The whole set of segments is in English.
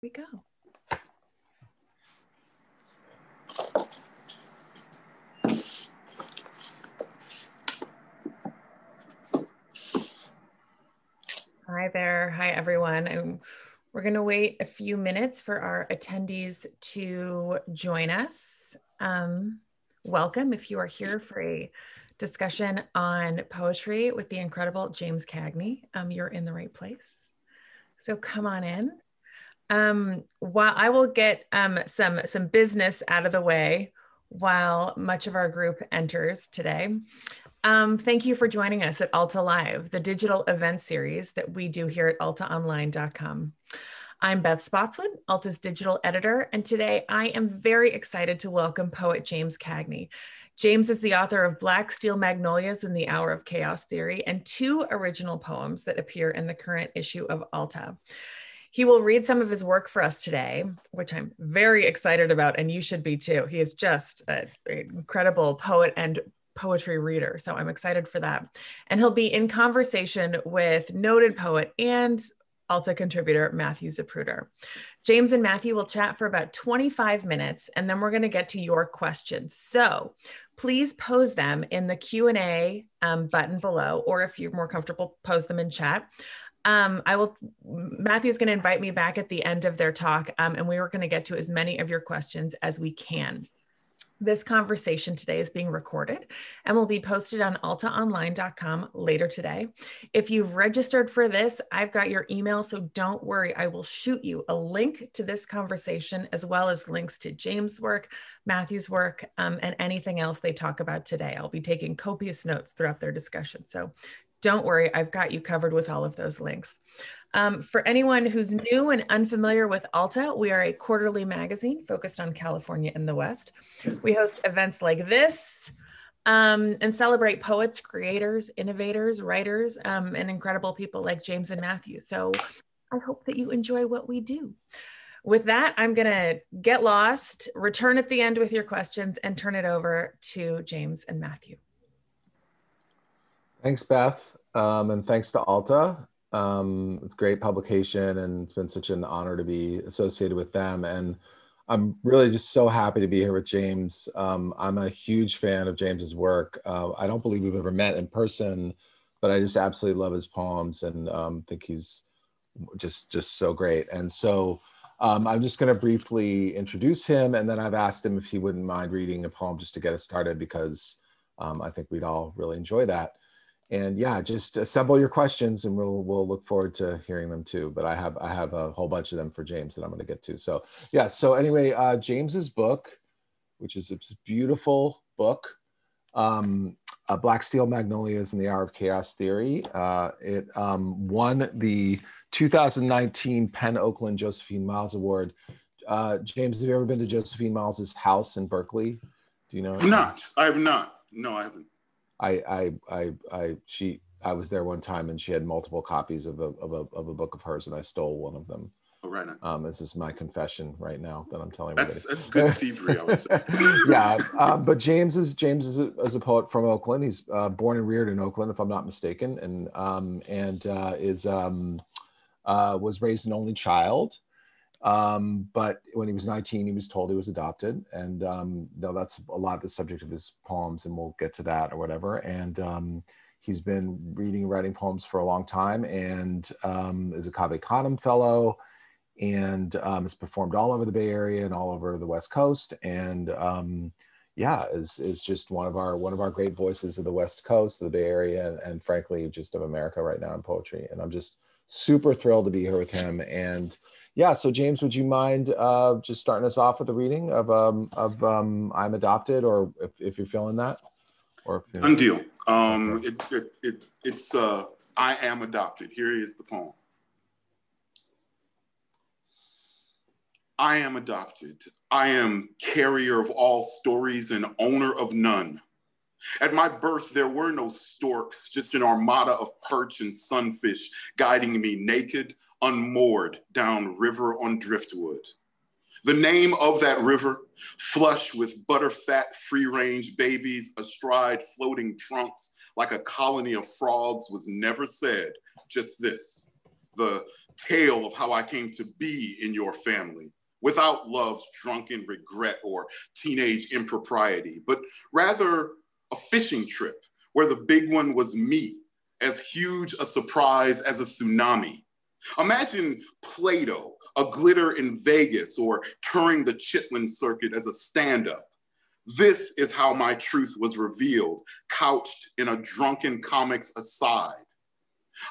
we go. Hi there. Hi, everyone. We're going to wait a few minutes for our attendees to join us. Welcome if you are here for a discussion on poetry with the incredible James Cagney. You're in the right place. So come on in. While I will get some business out of the way while much of our group enters today. Thank you for joining us at Alta Live, the digital event series that we do here at altaonline.com. I'm Beth Spotswood, Alta's digital editor, and today I am very excited to welcome poet James Cagney. James is the author of Black Steel Magnolias and the Hour of Chaos Theory and 2 original poems that appear in the current issue of Alta. He will read some of his work for us today, which I'm very excited about, and you should be too. He is just an incredible poet and poetry reader, so I'm excited for that. And he'll be in conversation with noted poet and Alta contributor Matthew Zapruder. James and Matthew will chat for about 25 minutes, and then we're going to get to your questions. So please pose them in the Q&A button below, or if you're more comfortable, pose them in chat. Matthew's going to invite me back at the end of their talk, and we are going to get to as many of your questions as we can. This conversation today is being recorded and will be posted on altaonline.com later today. If you've registered for this, I've got your email, so don't worry. I will shoot you a link to this conversation as well as links to James' work, Matthew's work, and anything else they talk about today. I'll be taking copious notes throughout their discussion. So don't worry, I've got you covered with all of those links. For anyone who's new and unfamiliar with Alta, we are a quarterly magazine focused on California and the West. We host events like this and celebrate poets, creators, innovators, writers, and incredible people like James and Matthew. So I hope that you enjoy what we do. With that, I'm gonna get lost, return at the end with your questions, and turn it over to James and Matthew. Thanks, Beth, and thanks to Alta. It's a great publication, and it's been such an honor to be associated with them. And I'm really just so happy to be here with James. I'm a huge fan of James's work. I don't believe we've ever met in person, but I just absolutely love his poems and think he's just so great. And so I'm just going to briefly introduce him, and then I've asked him if he wouldn't mind reading a poem just to get us started, because I think we'd all really enjoy that. And yeah, just assemble your questions and we'll look forward to hearing them too. But I have a whole bunch of them for James that I'm going to get to. So yeah, so anyway, James's book, which is a beautiful book, Black Steel Magnolias and the Hour of Chaos Theory. It won the 2019 Penn Oakland Josephine Miles Award. James, have you ever been to Josephine Miles's house in Berkeley? Do you know? I have not. No, I haven't. I was there one time and she had multiple copies of a book of hers, and I stole one of them. Oh, right on. This is my confession right now that I'm telling that's good thievery, I would say. Yeah, but James is a poet from Oakland. He's born and reared in Oakland, if I'm not mistaken, and was raised an only child. But when he was 19, he was told he was adopted. And no, that's a lot of the subject of his poems, and we'll get to that or whatever. And he's been reading and writing poems for a long time, and is a Cave Canem Fellow, and has performed all over the Bay Area and all over the West Coast. And yeah, is just one of our great voices of the West Coast, of the Bay Area, and frankly, just of America right now in poetry. And I'm just super thrilled to be here with him. And yeah, so James, would you mind just starting us off with a reading of I'm Adopted, or if you're feeling that? Or if done deal. It's I Am Adopted. Here is the poem. I am adopted. I am carrier of all stories and owner of none. At my birth, there were no storks, just an armada of perch and sunfish guiding me naked, unmoored down river on driftwood. The name of that river, flush with butterfat free-range babies astride floating trunks like a colony of frogs, was never said, just this. The tale of how I came to be in your family, without love's drunken regret or teenage impropriety, but rather a fishing trip where the big one was me, as huge a surprise as a tsunami. Imagine Plato, a glitter in Vegas, or touring the Chitlin circuit as a stand-up. This is how my truth was revealed, couched in a drunken comics aside.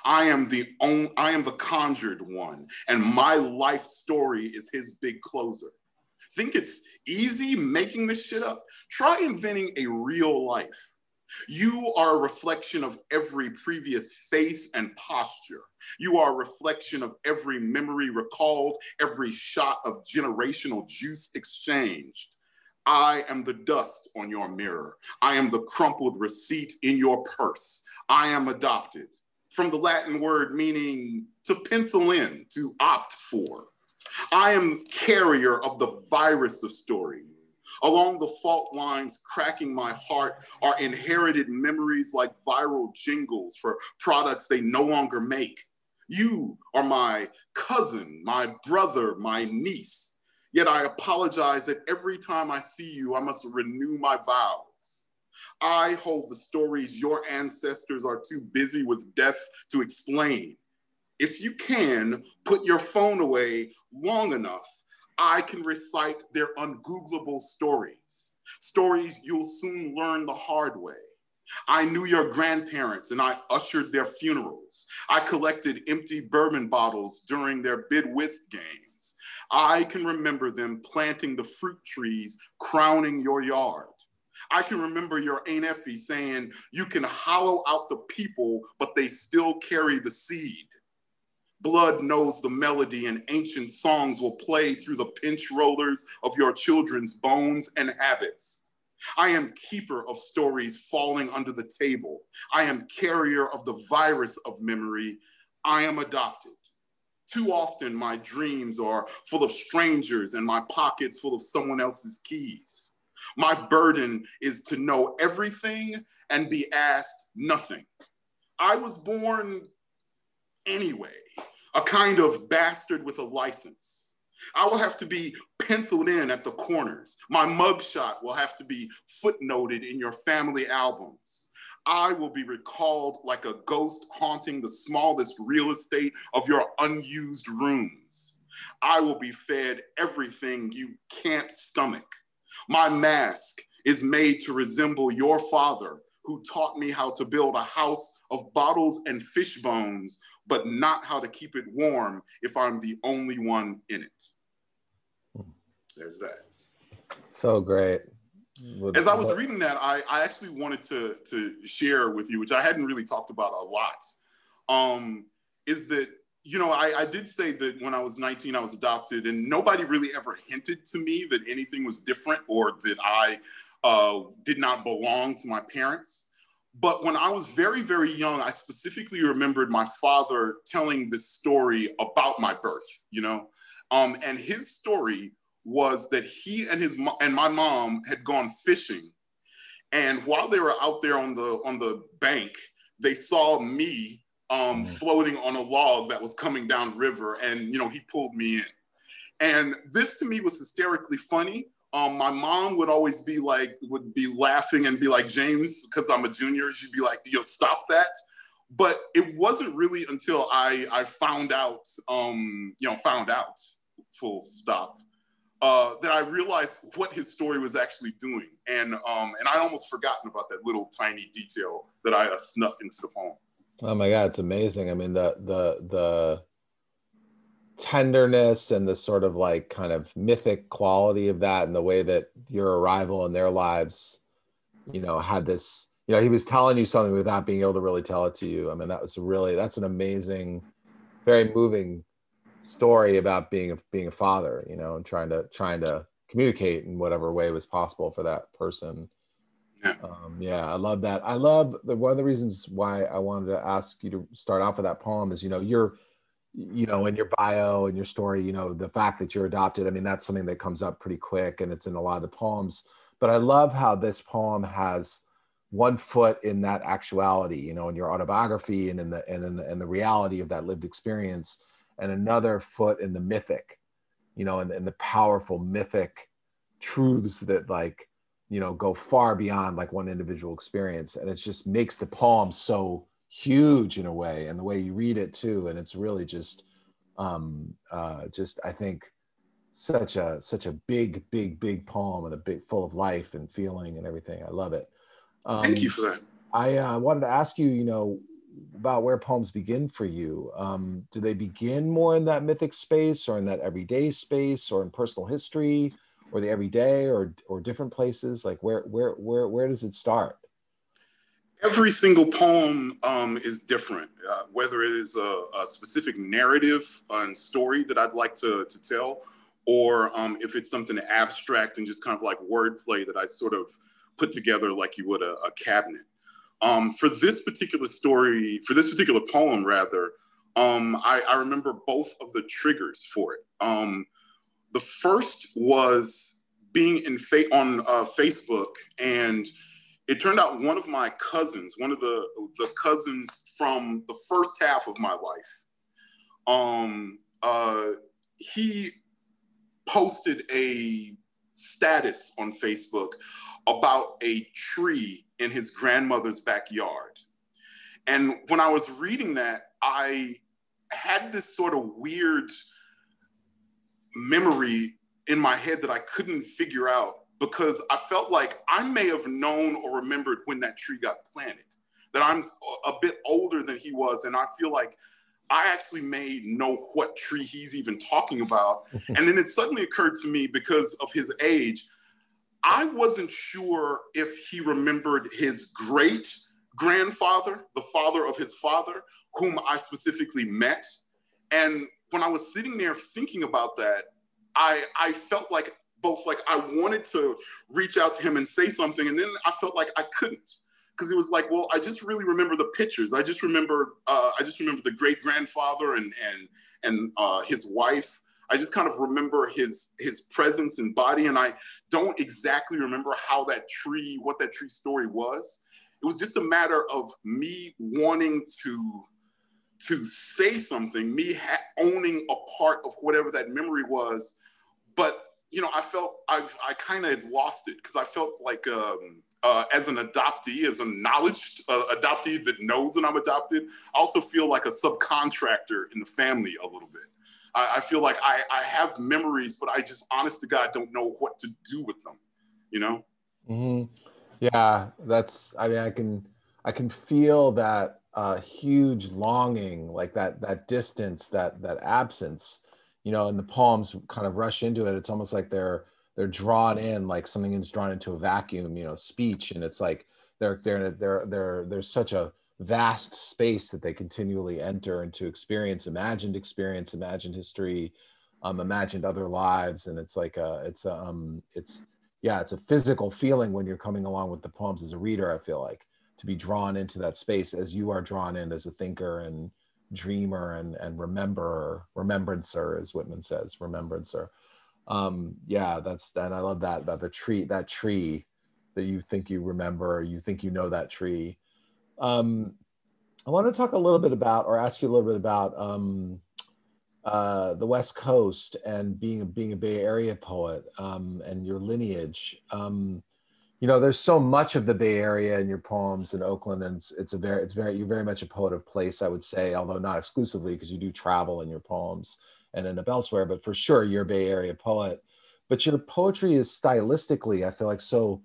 I am the conjured one, and my life story is his big closer. Think it's easy making this shit up? Try inventing a real life. You are a reflection of every previous face and posture. You are a reflection of every memory recalled, every shot of generational juice exchanged. I am the dust on your mirror. I am the crumpled receipt in your purse. I am adopted, from the Latin word meaning to pencil in, to opt for. I am carrier of the virus of story. Along the fault lines cracking my heart are inherited memories like viral jingles for products they no longer make. You are my cousin, my brother, my niece. Yet I apologize that every time I see you, I must renew my vows. I hold the stories your ancestors are too busy with death to explain. If you can put your phone away long enough, I can recite their ungooglable stories, stories you'll soon learn the hard way. I knew your grandparents and I ushered their funerals. I collected empty bourbon bottles during their bid whist games. I can remember them planting the fruit trees crowning your yard. I can remember your Aunt Effie saying, you can hollow out the people, but they still carry the seed. Blood knows the melody and ancient songs will play through the pinch rollers of your children's bones and habits. I am keeper of stories falling under the table. I am carrier of the virus of memory. I am adopted. Too often my dreams are full of strangers and my pockets full of someone else's keys. My burden is to know everything and be asked nothing. I was born anyway, a kind of bastard with a license. I will have to be penciled in at the corners. My mugshot will have to be footnoted in your family albums. I will be recalled like a ghost haunting the smallest real estate of your unused rooms. I will be fed everything you can't stomach. My mask is made to resemble your father, who taught me how to build a house of bottles and fish bones, but not how to keep it warm if I'm the only one in it. There's that. So great. As I was reading that, I actually wanted to share with you, which I hadn't really talked about a lot, is that, you know, I did say that when I was 19, I was adopted, and nobody really ever hinted to me that anything was different or that I did not belong to my parents. But when I was very, very young, I specifically remembered my father telling this story about my birth, you know, and his story was that he and my mom had gone fishing, and while they were out there on the bank, they saw me floating on a log that was coming down river, and you know, he pulled me in. And this to me was hysterically funny. My mom would always be laughing and be like, James, because I'm a junior, she'd be like, yo, stop that. But it wasn't really until I found out, full stop, that I realized what his story was actually doing. And I almost forgotten about that little tiny detail that I snuck into the poem. Oh my God, it's amazing. I mean, the tenderness and the sort of like kind of mythic quality of that, and the way that your arrival in their lives, you know, had this, you know, he was telling you something without being able to really tell it to you. I mean, that's an amazing, very moving story about being a father, you know, and trying to communicate in whatever way was possible for that person. Yeah, I love that. I love one of the reasons why I wanted to ask you to start off with that poem is, you know, in your bio and your story, you know, the fact that you're adopted. I mean, that's something that comes up pretty quick, and it's in a lot of the poems. But I love how this poem has one foot in that actuality, you know, in your autobiography and in the reality of that lived experience. and another foot in the mythic, you know, and the powerful mythic truths that like, you know, go far beyond like one individual experience. And it just makes the poem so huge in a way, and the way you read it too. And it's really just I think such a big poem, and a big full of life and feeling and everything. I love it. Thank you for that. I wanted to ask you, you know, about where poems begin for you. Do they begin more in that mythic space, or in that everyday space, or in personal history, or the everyday, or different places? Like where does it start? Every single poem is different, whether it is a specific narrative and story that I'd like to tell, or if it's something abstract and just kind of like wordplay that I sort of put together like you would a cabinet. For this particular story, for this particular poem rather, I remember both of the triggers for it. The first was being on Facebook, and it turned out one of my cousins, one of the cousins from the first half of my life, he posted a status on Facebook about a tree in his grandmother's backyard. And when I was reading that, I had this sort of weird memory in my head that I couldn't figure out, because I felt like I may have known or remembered when that tree got planted, that I'm a bit older than he was. And I feel like I actually may know what tree he's even talking about. And then it suddenly occurred to me, because of his age, I wasn't sure if he remembered his great grandfather, the father of his father, whom I specifically met. And when I was sitting there thinking about that, I felt like both like I wanted to reach out to him and say something, and then I felt like I couldn't, because it was like, well, I just really remember the pictures. I just remember the great grandfather and his wife. I just kind of remember his presence and body, and I don't exactly remember what that tree story was. It was just a matter of me wanting to say something, me owning a part of whatever that memory was. But you know, I felt I kind of had lost it, because I felt like as an adoptee, as a knowledge adoptee that knows that I'm adopted, I also feel like a subcontractor in the family a little bit. I feel like I have memories, but I just, honest to God, don't know what to do with them, you know? Mm-hmm. Yeah, I mean, I can feel that huge longing, like that distance, that absence, you know, and the poems kind of rush into it. It's almost like they're drawn in, like something is drawn into a vacuum, you know, speech. And it's like there's such a vast space that they continually enter into experience, imagined history, imagined other lives. And it's like it's a physical feeling when you're coming along with the poems as a reader. I feel like, to be drawn into that space as you are drawn in as a thinker and dreamer and remembrancer, as Whitman says, remembrancer. Yeah, and I love that about that tree that you think you remember, or you think you know that tree. I want to talk a little bit about, or ask you a little bit about the West Coast and being a Bay Area poet, and your lineage. You know, there's so much of the Bay Area in your poems in Oakland, and you're very much a poet of place, I would say, although not exclusively, because you do travel in your poems and end up elsewhere, but for sure you're a Bay Area poet. But your poetry is stylistically, I feel like, so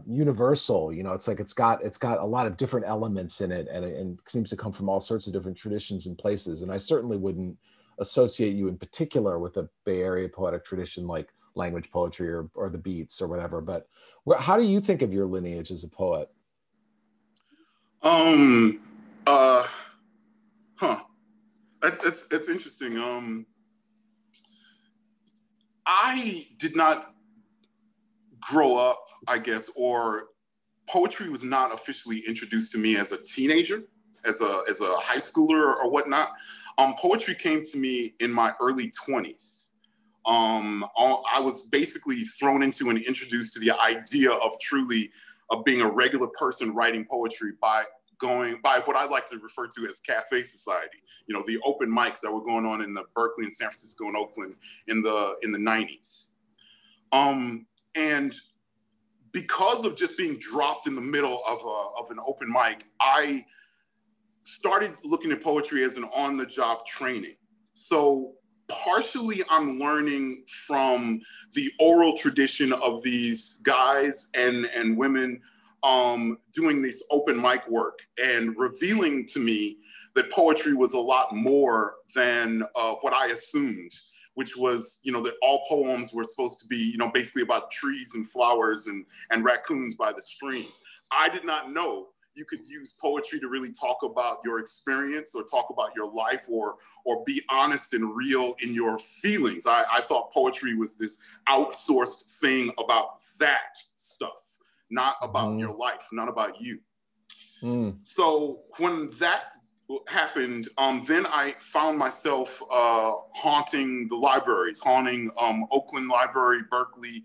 universal. You know, it's like it's got a lot of different elements in it, and seems to come from all sorts of different traditions and places. And I certainly wouldn't associate you in particular with a Bay Area poetic tradition like language poetry or the beats or whatever. But how do you think of your lineage as a poet? That's interesting. I did not grow up, I guess, or poetry was not officially introduced to me as a teenager, as a high schooler or whatnot. Poetry came to me in my early 20s. I was basically thrown into and introduced to the idea of truly being a regular person writing poetry by going by what I like to refer to as cafe society. You know, the open mics that were going on in the Berkeley and San Francisco and Oakland in the 90s. And because of just being dropped in the middle of an open mic, I started looking at poetry as an on-the-job training. So partially I'm learning from the oral tradition of these guys and women doing this open mic work and revealing to me that poetry was a lot more than what I assumed, which was, you know, that all poems were supposed to be, you know, basically about trees and flowers and raccoons by the stream. I did not know you could use poetry to really talk about your experience or talk about your life or be honest and real in your feelings. I thought poetry was this outsourced thing about that stuff, not about your life, not about you. So when that happened, then I found myself haunting the libraries, haunting Oakland Library, Berkeley,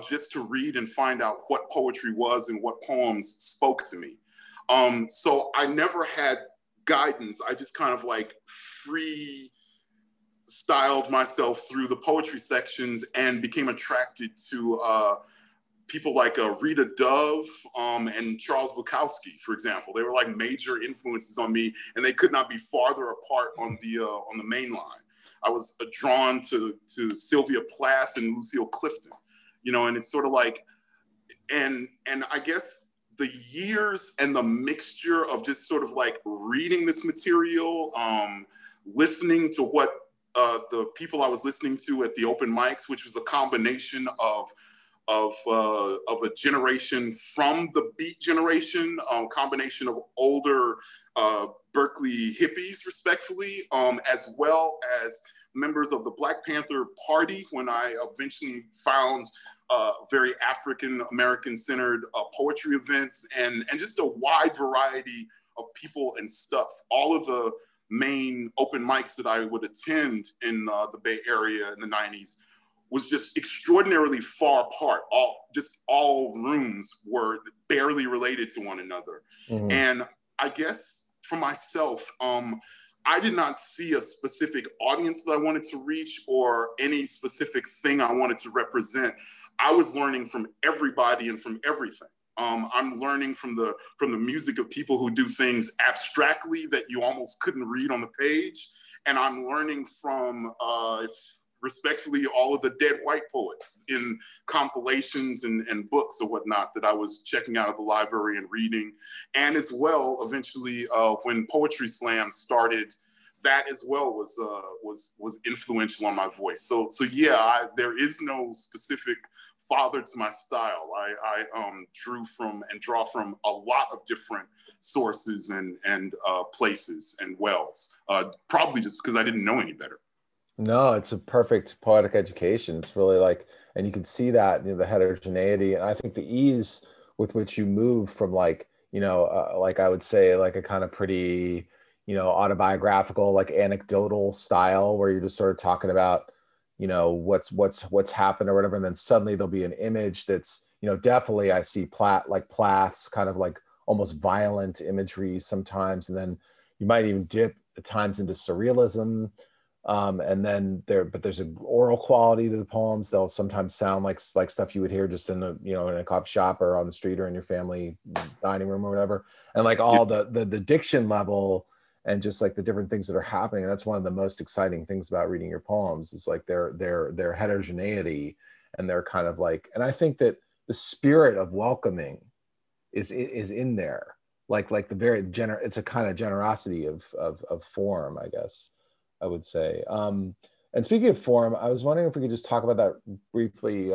just to read and find out what poetry was and what poems spoke to me. So I never had guidance. I just kind of like free styled myself through the poetry sections and became attracted to people like Rita Dove and Charles Bukowski, for example. They were like major influences on me, and they could not be farther apart on the main line. I was drawn to Sylvia Plath and Lucille Clifton, you know, and it's sort of like, and I guess the years and the mixture of just sort of like reading this material, listening to what the people I was listening to at the open mics, which was a combination of a generation from the Beat generation, combination of older Berkeley hippies, respectfully, as well as members of the Black Panther Party, when I eventually found very African-American centered poetry events and just a wide variety of people and stuff. All of the main open mics that I would attend in the Bay Area in the 90s was just extraordinarily far apart. All rooms were barely related to one another. And I guess for myself, I did not see a specific audience that I wanted to reach or any specific thing I wanted to represent. I was learning from everybody and from everything. I'm learning from the music of people who do things abstractly that you almost couldn't read on the page. And I'm learning from, respectfully, all of the dead white poets in compilations and books or whatnot that I was checking out of the library and reading. And as well, eventually, when Poetry Slam started, that as well was influential on my voice. So yeah, there is no specific father to my style. I drew from and draw from a lot of different sources and places and wells, probably just because I didn't know any better. No, it's a perfect poetic education. It's really like, and you can see that, you know, the heterogeneity, and I think the ease with which you move from like, you know, like I would say like a kind of pretty, you know, autobiographical, like anecdotal style where you're just sort of talking about, you know, what's happened or whatever, and then suddenly there'll be an image that's, you know, definitely I see Plath's kind of like almost violent imagery sometimes, and then you might even dip at times into surrealism. And then there's an oral quality to the poems. They'll sometimes sound like stuff you would hear just in in a coffee shop or on the street or in your family dining room or whatever. And like all the diction level and just like the different things that are happening. And that's one of the most exciting things about reading your poems is like their heterogeneity and their kind of like, and I think that the spirit of welcoming is in there. Like the it's a kind of generosity of form, I guess I would say. And speaking of form, I was wondering if we could just talk about that briefly.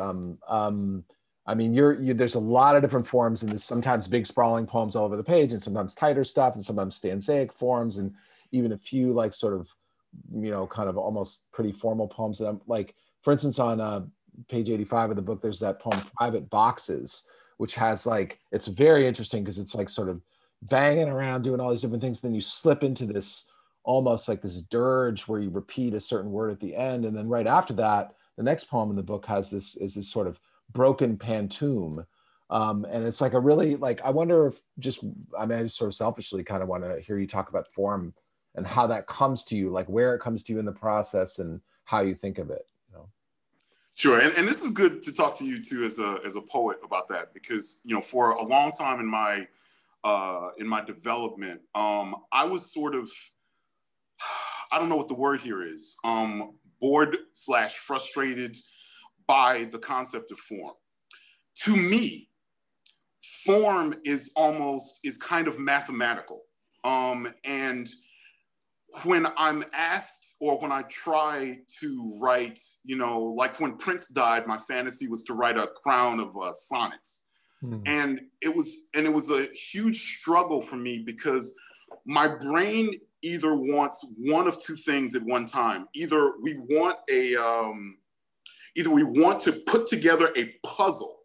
I mean, there's a lot of different forms in this, sometimes big sprawling poems all over the page and sometimes tighter stuff and sometimes stanzaic forms and even a few like sort of, you know, kind of almost pretty formal poems that I'm like, for instance, on page 85 of the book, there's that poem Private Boxes, which has like, it's very interesting because it's like sort of banging around doing all these different things. Then you slip into this almost like this dirge where you repeat a certain word at the end. And then right after that, the next poem in the book is this sort of broken pantoum And it's like a really, like, I wonder if just, I mean, I just sort of selfishly kind of want to hear you talk about form and how that comes to you, like where it comes to you in the process and how you think of it, you know? Sure, and this is good to talk to you too as a poet about that, because for a long time in my development, I was sort of, I don't know what the word here is, bored / frustrated by the concept of form. To me, form is kind of mathematical. And when I'm asked, or when I try to write, like when Prince died, my fantasy was to write a crown of sonnets. And it was a huge struggle for me, because my brain either wants one of two things at one time. Either we want to put together a puzzle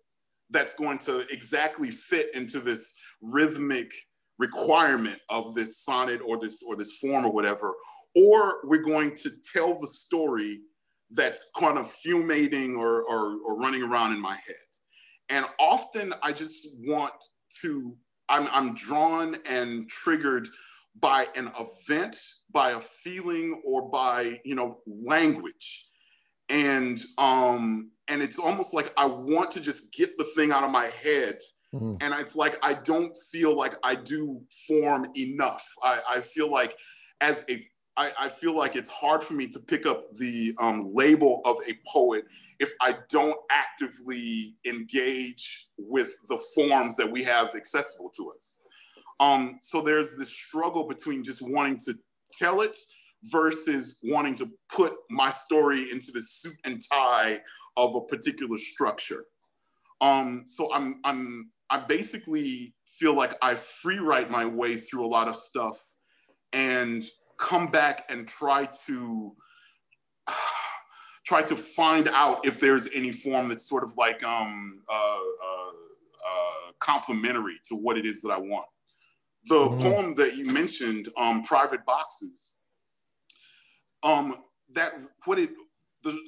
that's going to exactly fit into this rhythmic requirement of this sonnet or this form or whatever, or we're going to tell the story that's kind of fumating or running around in my head. And often I just want to, I'm drawn and triggered by an event, by a feeling, or by, language. And it's almost like I want to just get the thing out of my head. And it's like, I don't feel like I do form enough. I feel like I feel like it's hard for me to pick up the label of a poet if I don't actively engage with the forms that we have accessible to us. So there's this struggle between just wanting to tell it versus wanting to put my story into the suit and tie of a particular structure. So I basically feel like I free write my way through a lot of stuff and come back and try to find out if there's any form that's sort of like complementary to what it is that I want. The poem that you mentioned, Private Boxes, the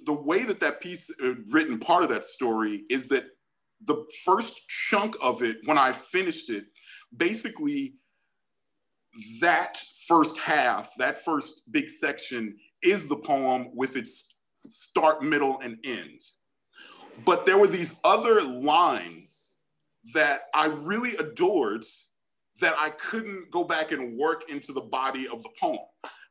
way that piece written, part of that story is that the first chunk of it, when I finished it, basically that first half, that first big section is the poem with its start, middle, and end. But there were these other lines that I really adored that I couldn't go back and work into the body of the poem.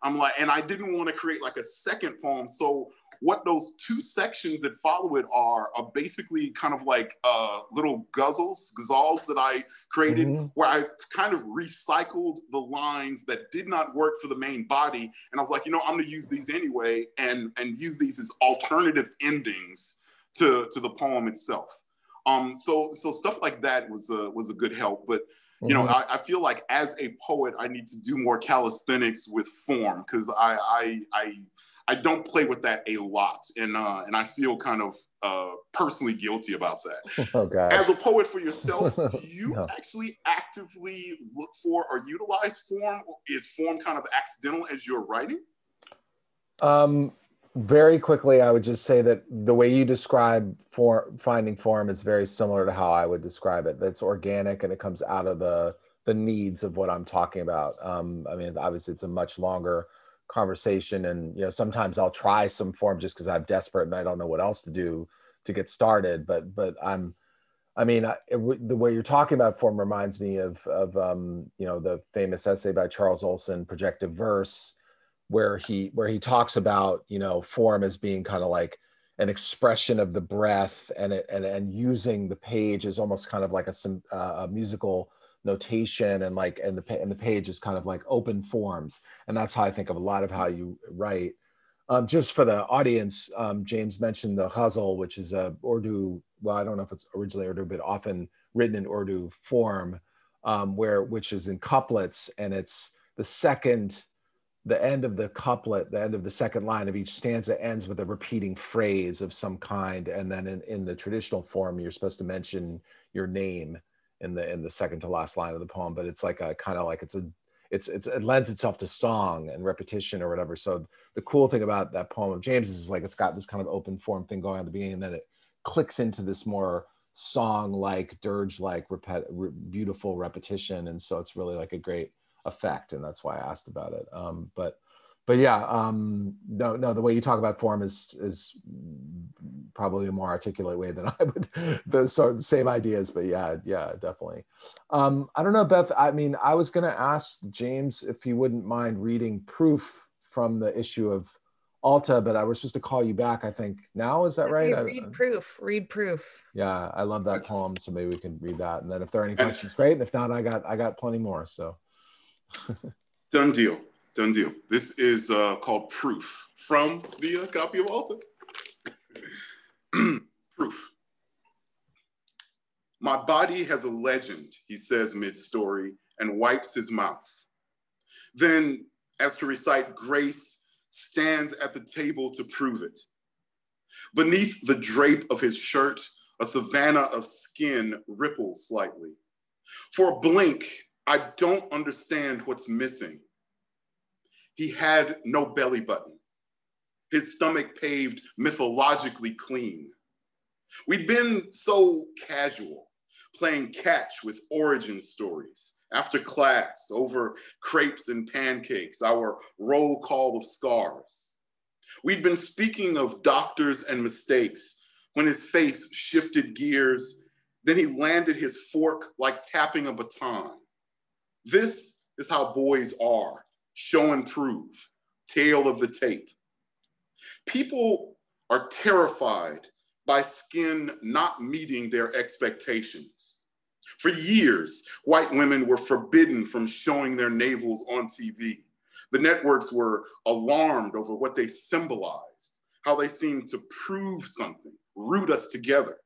And I didn't want to create like a second poem. So what those two sections that follow it are basically kind of like little ghazals that I created, where I kind of recycled the lines that did not work for the main body. And I was like, I'm going to use these anyway and use these as alternative endings to the poem itself. So stuff like that was a good help. But I feel like as a poet, I need to do more calisthenics with form, because I don't play with that a lot, and I feel kind of personally guilty about that. Okay. As a poet for yourself, do you actually actively look for or utilize form? Or is form kind of accidental as you're writing? Very quickly, I would just say that the way you describe finding form is very similar to how I would describe it. That's organic and it comes out of the needs of what I'm talking about. I mean, obviously it's a much longer conversation, and sometimes I'll try some form just because I'm desperate and I don't know what else to do to get started. But the way you're talking about form reminds me of the famous essay by Charles Olson, Projective Verse, where he talks about form as being kind of like an expression of the breath, and using the page as almost kind of like a musical notation, and the page is kind of like open forms. And that's how I think of a lot of how you write. Just for the audience, James mentioned the ghazal, which is a Urdu, well, I don't know if it's originally Urdu, but often written in Urdu form, which is in couplets, and it's the end of the couplet, the end of the second line of each stanza ends with a repeating phrase of some kind. And then in the traditional form, you're supposed to mention your name in the second to last line of the poem. But it's like a kind of like it lends itself to song and repetition or whatever. So the cool thing about that poem of James is like it's got this kind of open form thing going on at the beginning, and then it clicks into this more song-like, dirge-like, beautiful repetition. And so it's really like a great effect. And that's why I asked about it. But yeah, no, the way you talk about form is probably a more articulate way than I would, the same ideas, but yeah, definitely. I don't know, Beth, I mean, I was gonna ask James if he wouldn't mind reading proof from the issue of Alta, but I was supposed to call you back, I think. Now, is that right? Read proof. Yeah, I love that poem, so maybe we can read that. And then if there are any questions, great. And if not, I got plenty more, so. Done deal. This is called Proof from the copy of Alta. Proof. My body has a legend, he says mid-story, and wipes his mouth. Then, as to recite grace, stands at the table to prove it. Beneath the drape of his shirt, a savanna of skin ripples slightly. For a blink, I don't understand what's missing. He had no belly button. His stomach paved mythologically clean. We'd been so casual, playing catch with origin stories. After class, over crepes and pancakes, our roll call of scars. We'd been speaking of doctors and mistakes when his face shifted gears, then he landed his fork like tapping a baton. This is how boys are. Show and prove, tale of the tape. People are terrified by skin not meeting their expectations. For years, white women were forbidden from showing their navels on TV. The networks were alarmed over what they symbolized, how they seemed to prove something, root us together.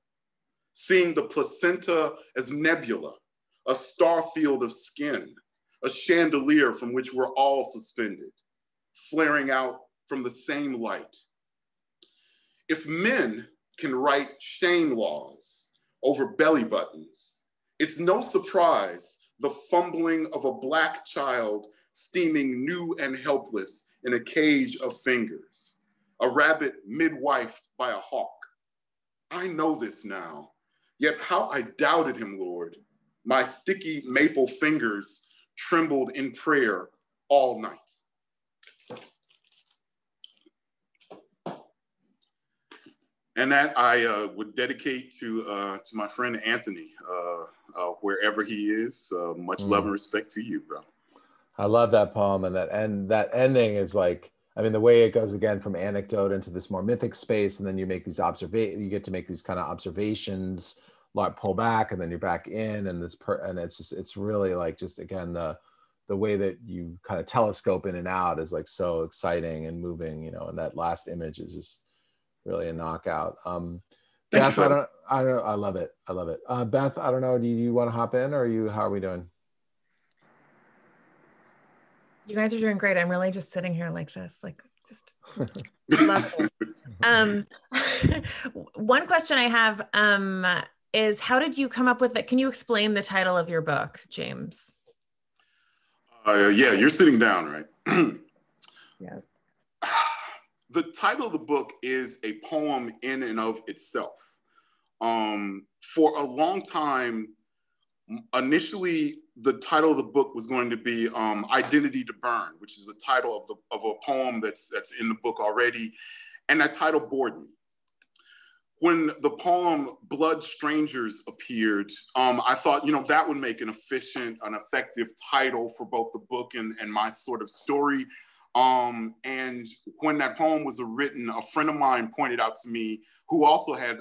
Seeing the placenta as nebula, a star field of skin, a chandelier from which we're all suspended, flaring out from the same light. If men can write shame laws over belly buttons, it's no surprise the fumbling of a Black child steaming new and helpless in a cage of fingers, a rabbit midwifed by a hawk. I know this now, yet how I doubted him, Lord. My sticky maple fingers trembled in prayer all night. And that I would dedicate to my friend Anthony, wherever he is. Much love and respect to you, bro. I love that poem, and that ending is like, I mean, the way it goes again from anecdote into this more mythic space, and then you make these you get to make these kind of observations, pull back, and then you're back in, and it's really like, just again, the way that you kind of telescope in and out is like so exciting and moving, you know, and that last image is just really a knockout. Beth, I love it. Beth, I don't know, do you want to hop in, or how are we doing? You guys are doing great. I'm really just sitting here like this, like just love it. One question I have is, how did you come up with it? Can you explain the title of your book, James? Yeah, you're sitting down, right? Yes. The title of the book is a poem in and of itself. For a long time, initially, the title of the book was going to be Identity to Burn, which is the title of a poem that's in the book already. And that title bored me. When the poem Blood Strangers appeared, I thought, that would make an effective title for both the book and my sort of story. And when that poem was written, a friend of mine pointed out to me, who also had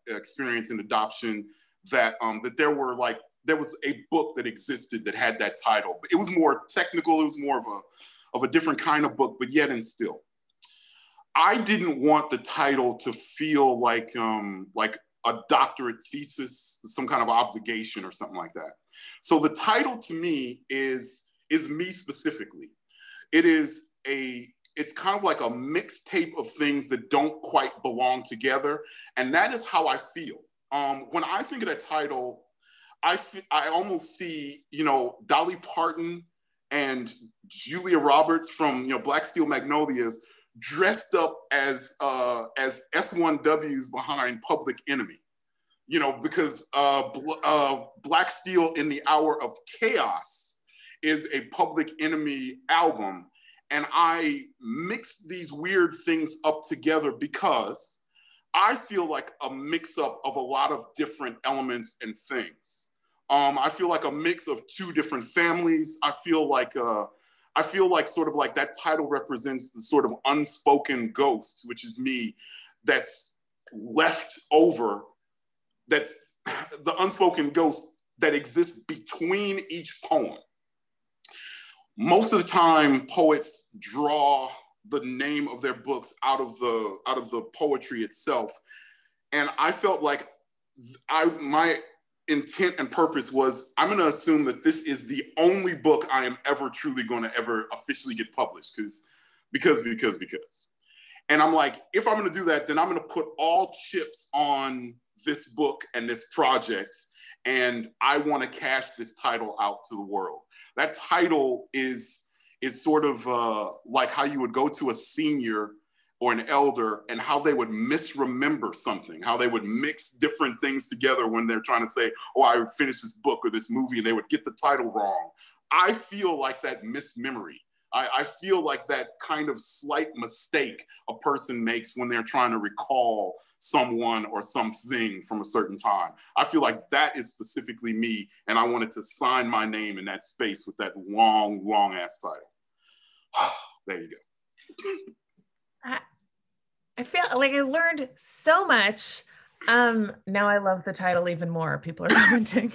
experience in adoption, that there was a book that existed that had that title. It was more technical. It was more of a different kind of book, but yet and still. I didn't want the title to feel like a doctorate thesis, some kind of obligation or something like that. So the title to me is me specifically. It's kind of like a mixtape of things that don't quite belong together. And that is how I feel. When I think of that title, I almost see, Dolly Parton and Julia Roberts from, Black Steel Magnolias dressed up as S1Ws behind Public Enemy. you know, because Black Steel in the Hour of Chaos is a Public Enemy album. And I mixed these weird things up together because I feel like a mix up of a lot of different elements and things. I feel like a mix of two different families. I feel like sort of like that title represents the sort of unspoken ghost, which is me, that's left over, that's the unspoken ghost that exists between each poem. Most of the time, poets draw the name of their books out of the poetry itself. And I felt like my intent and purpose was, I'm gonna assume that this is the only book I am ever truly gonna ever officially get published, because. And I'm like, if I'm gonna do that, then I'm gonna put all chips on this book and this project, and I wanna cash this title out to the world. That title is sort of like how you would go to a senior or an elder and how they would misremember something, how they would mix different things together when they're trying to say, oh, I finished this book or this movie, and they would get the title wrong. I feel like that mismemory. I feel like that kind of slight mistake a person makes when they're trying to recall someone or something from a certain time. I feel like that is specifically me, and I wanted to sign my name in that space with that long, long ass title. There you go. I feel like I learned so much. Now I love the title even more. People are commenting.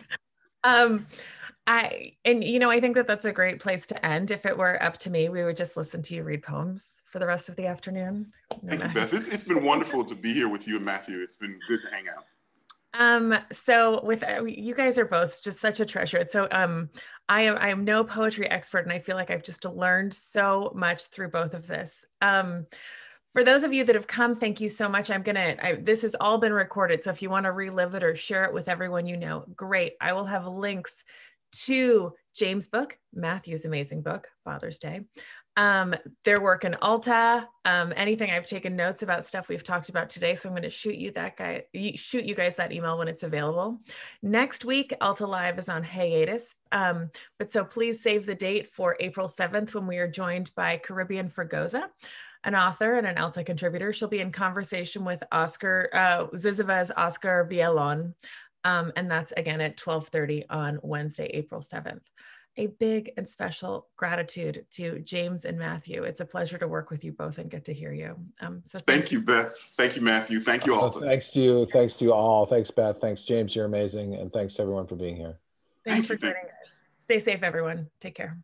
I think that that's a great place to end. If it were up to me, we would just listen to you read poems for the rest of the afternoon. Thank you, Beth. It's been wonderful to be here with you and Matthew. It's been good to hang out. So with you guys are both just such a treasure. So I am no poetry expert, and I feel like I've just learned so much through both of this. For those of you that have come, thank you so much. This has all been recorded. So if you want to relive it or share it with everyone you know, great. I will have links to James' book, Matthew's amazing book, Father's Day, their work in Alta, anything. I've taken notes about stuff we've talked about today, so I'm going to shoot you guys that email when it's available. Next week, Alta Live is on hiatus, but so please save the date for April 7th when we are joined by Caribbean Fregosa, an author and an Alta contributor. She'll be in conversation with Ziziva's Oscar Villalon. And that's again at 12:30 on Wednesday, April 7th. A big and special gratitude to James and Matthew. It's a pleasure to work with you both and get to hear you. So thank you, Beth. Thank you, Matthew. Thank you, Alta. Thanks to you. Thanks to you all. Thanks, Beth. Thanks, James. You're amazing. And thanks to everyone for being here. Thanks for joining us. Stay safe, everyone. Take care.